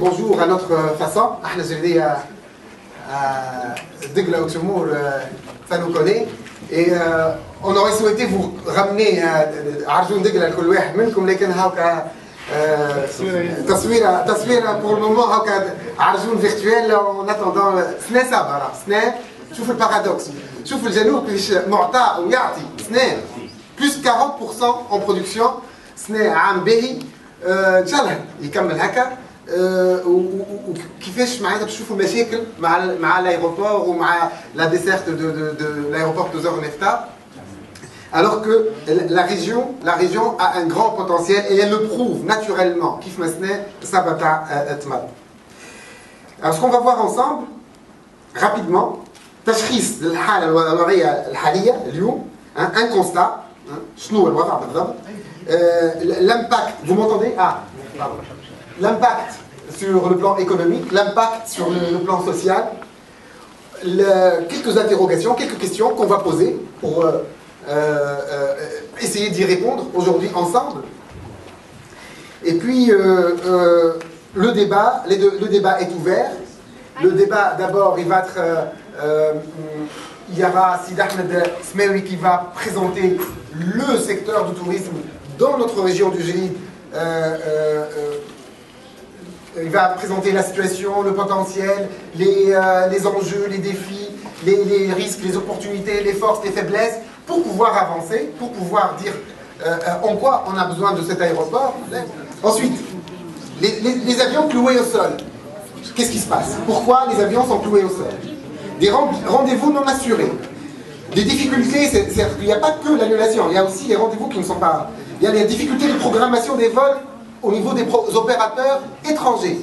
bonjour à notre façon. Ça nous connaît. Et on aurait souhaité vous ramener Arjoun Degla لكل واحد منكم لكن هاكا تصويره pour le moment هاكا Arjoun virtuel en attendant سنة صابرة سنة شوف البارادوكس شوف الجنوب كيفاش معطى ويعطي سنة plus 40% en production سنة عام باهي ان شاء الله يكمل هكا وكيفاش معناتها باش نشوفوا مشاكل مع الايروبور ومع لا ديسيرت de l'aéroport de Zornefta, alors que la région a un grand potentiel et elle le prouve naturellement. كيف ما سنة سبتا تمر. Alors ce qu'on va voir ensemble rapidement تشخيص للحالة الوضعية الحالية اليوم, un constat شنو هو الوضع بالضبط, l'impact, vous m'entendez? L'impact sur le plan économique, l'impact sur le plan social, quelques interrogations, quelques questions qu'on va poser pour essayer d'y répondre aujourd'hui ensemble. Et puis le débat est ouvert. Le débat d'abord il va être il y aura Sid Ahmed Smaoui qui va présenter le secteur du tourisme dans notre région du Jélid. Il va présenter la situation, le potentiel, les enjeux, les défis, les risques, les opportunités, les forces, les faiblesses, pour pouvoir avancer, pour pouvoir dire en quoi on a besoin de cet aéroport. Ensuite, les avions cloués au sol. Qu'est-ce qui se passe? Pourquoi les avions sont cloués au sol? Des rendez-vous non assurés. Des difficultés, il n'y a pas que l'annulation, il y a aussi les rendez-vous qui ne sont pas... Il y a les difficultés de programmation des vols au niveau des opérateurs étrangers.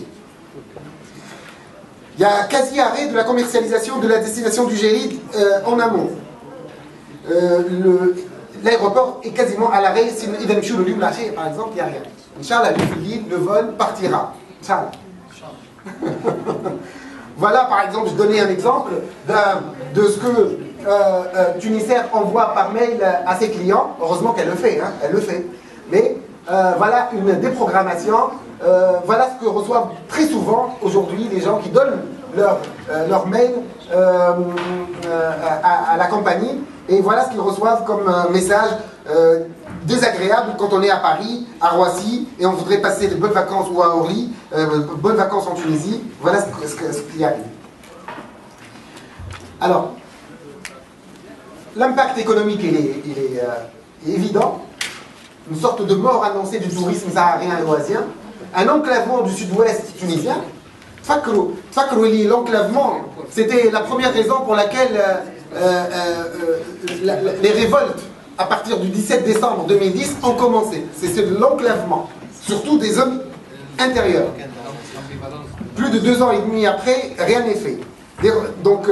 Il y a quasi-arrêt de la commercialisation de la destination du Jélid en amont. L'aéroport est quasiment à l'arrêt. Si il va le lieu lâché, par exemple, il n'y a rien. Inch'Allah, le vol partira. Inch'Allah. Voilà, par exemple, je donnais un exemple de ce que Tunisair envoie par mail à ses clients. Heureusement qu'elle le fait, hein, elle le fait. Mais voilà une déprogrammation. Voilà ce que reçoivent très souvent aujourd'hui les gens qui donnent leur mail à la compagnie. Et voilà ce qu'ils reçoivent comme message désagréable quand on est à Paris, à Roissy, et on voudrait passer de bonnes vacances ou à Orly, bonnes vacances en Tunisie. Voilà ce qu'il y a. Alors, l'impact économique il est évident. Une sorte de mort annoncée du tourisme saharien et oasien, un enclavement du sud-ouest tunisien. L'enclavement, c'était la première raison pour laquelle les révoltes à partir du 17 décembre 2010 ont commencé. C'est l'enclavement, surtout des zones intérieures. Plus de 2 ans et demi après, rien n'est fait. Donc,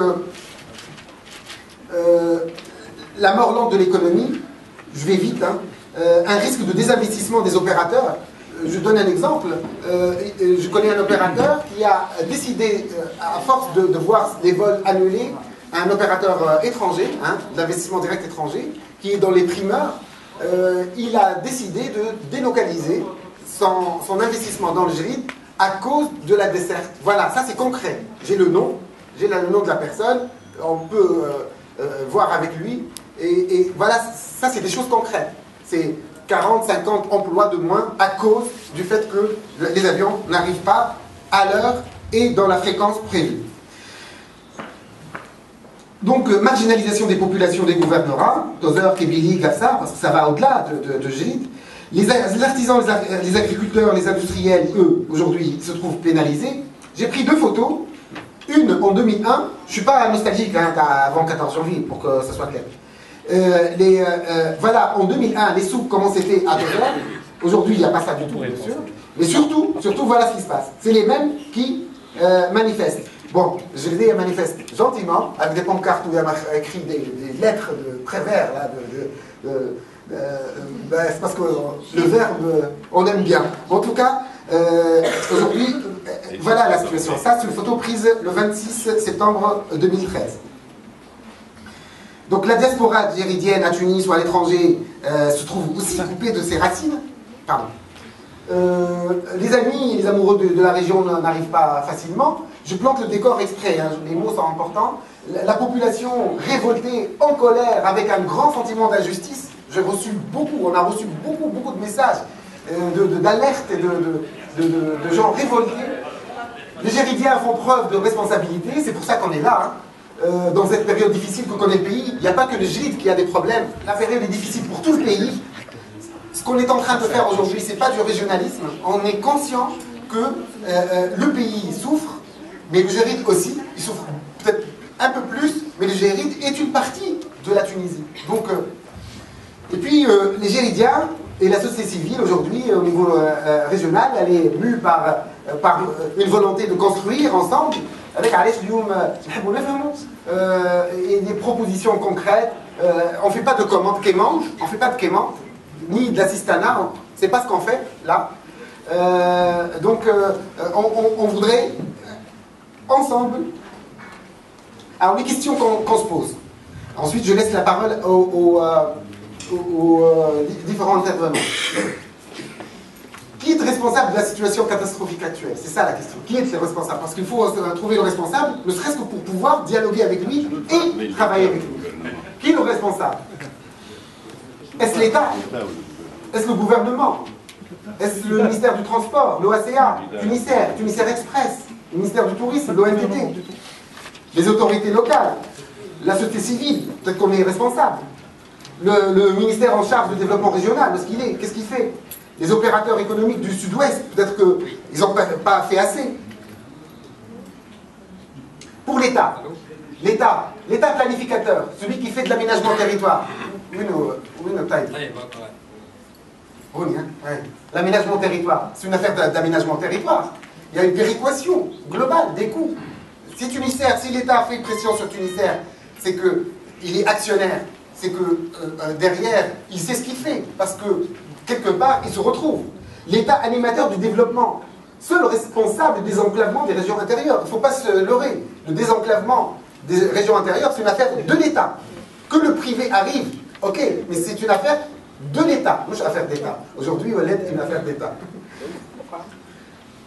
la mort lente de l'économie, je vais vite, hein, un risque de désinvestissement des opérateurs. Je donne un exemple. Je connais un opérateur qui a décidé, à force de voir des vols annulés, un opérateur étranger, hein, d'investissement direct étranger, qui est dans les primeurs, il a décidé de délocaliser son investissement dans le Jélid à cause de la desserte. Voilà, ça c'est concret. J'ai le nom de la personne, on peut voir avec lui, et voilà, ça c'est des choses concrètes. C'est 40, 50 emplois de moins à cause du fait que les avions n'arrivent pas à l'heure et dans la fréquence prévue. Donc, marginalisation des populations des gouvernorats, Tozer, Kébili, Gafsa, parce que ça va au-delà de Jélid. Les artisans, les agriculteurs, les industriels, eux, aujourd'hui, se trouvent pénalisés. J'ai pris 2 photos. Une en 2001, je ne suis pas nostalgique hein, avant 14 janvier, pour que ça soit clair. Voilà, en 2001, les souks, comment c'était à 2 heures. Aujourd'hui, il n'y a pas ça du tout, bien sûr. Mais surtout, voilà ce qui se passe. C'est les mêmes qui manifestent. Bon, je les ai manifestés gentiment, avec des pancartes où il y a écrit des lettres de très vert, là, c'est parce que le verbe, on aime bien. En tout cas, aujourd'hui, voilà la situation. Ça, c'est une photo prise le 26 septembre 2013. Donc la diaspora jéridienne à Tunis ou à l'étranger se trouve aussi coupée de ses racines. Pardon. Les amis et les amoureux de la région n'arrivent pas facilement. Je plante le décor exprès, hein, les mots sont importants. La population révoltée, en colère, avec un grand sentiment d'injustice. On a reçu beaucoup de messages d'alerte et de gens révoltés. Les Géridiens font preuve de responsabilité, c'est pour ça qu'on est là. Hein. Dans cette période difficile que connaît le pays, il n'y a pas que le Géride qui a des problèmes. La période est difficile pour tout le pays. Ce qu'on est en train de faire aujourd'hui, ce n'est pas du régionalisme. On est conscient que le pays souffre, mais le Géride aussi. Il souffre peut-être un peu plus, mais le Géride est une partie de la Tunisie. Donc, et puis, les Géridiens et la société civile, aujourd'hui, au niveau régional, elle est mue par une volonté de construire ensemble, avec et des propositions concrètes. On ne fait pas de commandes quémantes, ni de l'assistanat, c'est pas ce qu'on fait là. On voudrait ensemble. Alors les questions qu'on se pose. Ensuite, je laisse la parole aux différents intervenants. Qui est responsable de la situation catastrophique actuelle? C'est ça la question. Qui est le responsable? Parce qu'il faut trouver le responsable, ne serait-ce que pour pouvoir dialoguer avec lui et travailler avec lui. Qui est le responsable? Est-ce l'État? Est-ce le gouvernement? Est-ce le ministère du Transport, l'OACA, Tunisair Express, le ministère du Tourisme, l'ONTT, les autorités locales, la société civile? Peut-être qu'on est responsable. Le ministère en charge du développement régional, qu'est-ce qu'il fait? Les opérateurs économiques du Sud-Ouest, peut-être qu'ils n'ont pas fait assez. Pour l'État, l'État planificateur, celui qui fait de l'aménagement territoire. L'aménagement territoire, c'est une affaire d'aménagement territoire. Il y a une péréquation globale des coûts. Si l'État fait pression sur Tunisair, c'est qu'il est actionnaire, c'est que derrière, il sait ce qu'il fait, parce que quelque part, il se retrouve. L'État animateur du développement, seul responsable du désenclavement des régions intérieures. Il ne faut pas se leurrer. Le désenclavement des régions intérieures, c'est une affaire de l'État. Que le privé arrive, ok, mais c'est une affaire de l'État. Moi, je suis affaire d'État. Aujourd'hui, l'aide est une affaire d'État.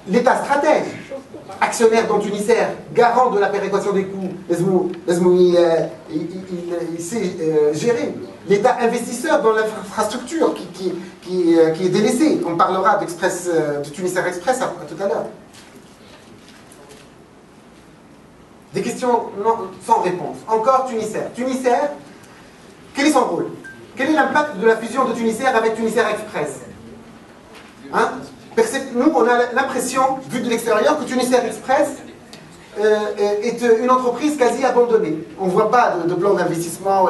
L'État stratège, actionnaire dans Tunisair, garant de la péréquation des coûts, il sait gérer. L'État investisseur dans l'infrastructure qui est délaissée. On parlera de Tunisair Express tout à l'heure. Des questions sans réponse. Encore Tunisair. Tunisair, quel est son rôle? Quel est l'impact de la fusion de Tunisair avec Tunisair Express? Hein? Nous, on a l'impression, vu de l'extérieur, que Tunisair Express est une entreprise quasi abandonnée. On ne voit pas de plan d'investissement,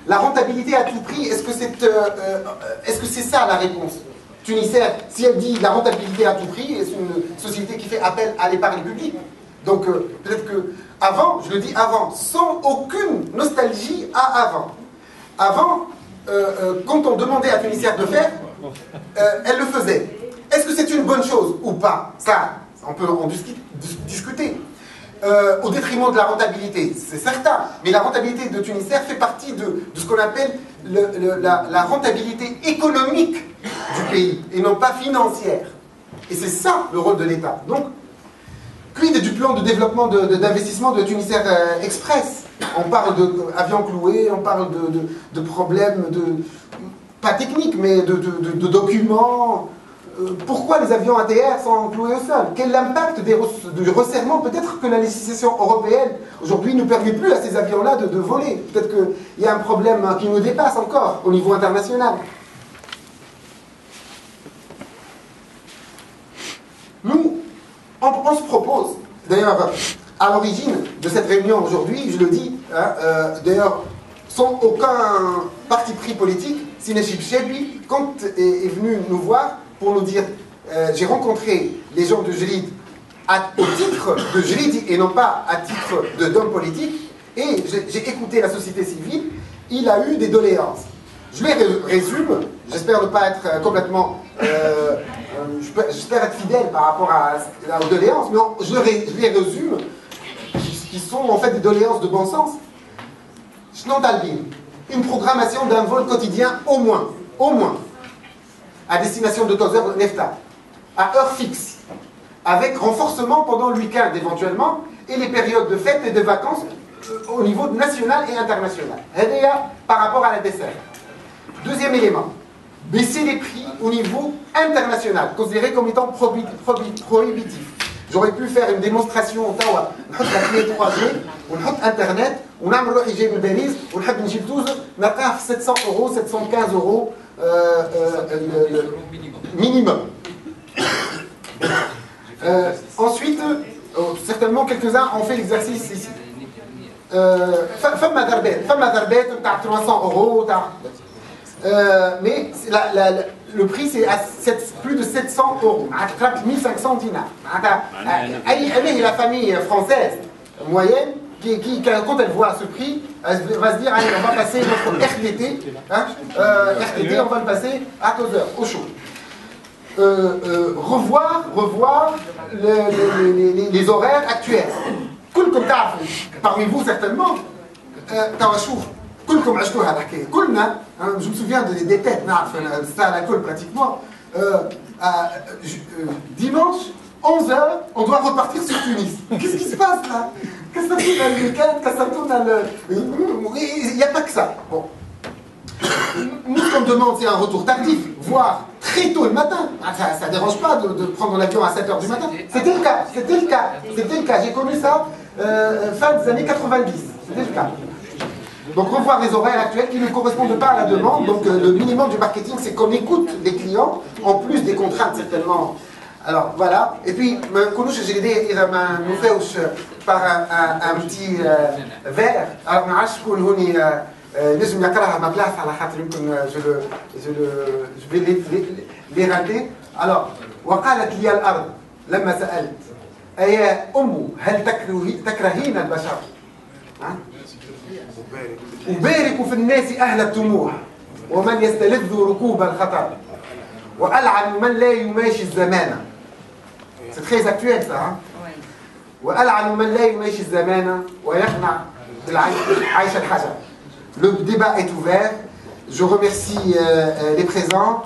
la rentabilité à tout prix. Est-ce que c'est ça la réponse? Tunisair, si elle dit la rentabilité à tout prix, c'est une société qui fait appel à l'épargne publique. Donc peut-être que avant, je le dis avant, sans aucune nostalgie à avant. Avant, quand on demandait à Tunisair de faire, elle le faisait. Est-ce que c'est une bonne chose ou pas? Ça, on peut en discuter. Au détriment de la rentabilité, c'est certain. Mais la rentabilité de Tunisair fait partie de ce qu'on appelle la rentabilité économique du pays, et non pas financière. Et c'est ça le rôle de l'État. Donc, quid du plan de développement d'investissement de Tunisair Express? On parle d'avions cloués, on parle de problèmes pas techniques, mais de documents. Pourquoi les avions ATR sont cloués au sol? Quel est l'impact du resserrement? Peut-être que la législation européenne, aujourd'hui, ne permet plus à ces avions-là de voler. Peut-être qu'il y a un problème qui nous dépasse encore au niveau international. Nous, on se propose, d'ailleurs, à l'origine de cette réunion aujourd'hui, je le dis, hein, d'ailleurs, sans aucun parti pris politique, Sinechib Chebi, quand est venu nous voir pour nous dire, j'ai rencontré les gens de Jéride au titre de Jéride et non pas à titre d'homme politique, et j'ai écouté la société civile, il a eu des doléances. Je les résume, j'espère ne pas être complètement... j'espère être fidèle par rapport aux doléances, mais je les résume, qui sont en fait des doléances de bon sens. Schnontalbin, une programmation d'un vol quotidien au moins, à destination de Tozeur Nefta, à heure fixe, avec renforcement pendant le week-end éventuellement, et les périodes de fêtes et de vacances au niveau national et international. Par rapport à la dessert. Deuxième élément, baisser les prix au niveau international, considéré comme étant prohibitif. J'aurais pu faire une démonstration au Tawa, on a la clé 3G, on a Internet, on a le hijab le Belize, on a le Giltouz, on a 700 €, 715 € minimum. Ensuite, certainement quelques-uns ont fait l'exercice ici. Femme Madarbet, t'as 300 €, mais le prix c'est à plus de 700 €, à 1500 dinars. La famille française moyenne, quand elle voit ce prix, elle va se dire allez, on va passer notre RTT, RTT, on va le passer à 2 heures, au chaud. Revoir les horaires actuels. Parmi vous certainement, je me souviens des têtes, c'était à l'école pratiquement. Dimanche, 11 h, on doit repartir sur Tunis. Qu'est-ce qui se passe là? Qu'est-ce que ça tourne dans le week-end? Il n'y a pas que ça. Bon. Nous, ce qu'on demande, c'est un retour tardif, voire très tôt le matin. Ça ne dérange pas de prendre l'avion à 7 h du matin. C'était le cas. J'ai connu ça fin des années 90. C'était le cas. Donc revoir les horaires actuels qui ne correspondent pas à la demande. Donc le minimum du marketing, c'est qu'on écoute les clients, en plus des contraintes certainement. Alors voilà. Et puis, j'ai l'idée, il nous fait par un petit verre. Alors, je vais les rater. Alors, وقالت لي الأرض لما سألت أيا أم هل تكرهين البشر؟ أبارك في الناس أهل الطموح ومن يستلذ ركوب الخطر وألعن من لا يماشي الزمان. C'est très actuel ça. Hein? وألعن من لا يماشي الزمان ويقنع بالعيش الحجر. Le débat est ouvert. Je remercie les présents.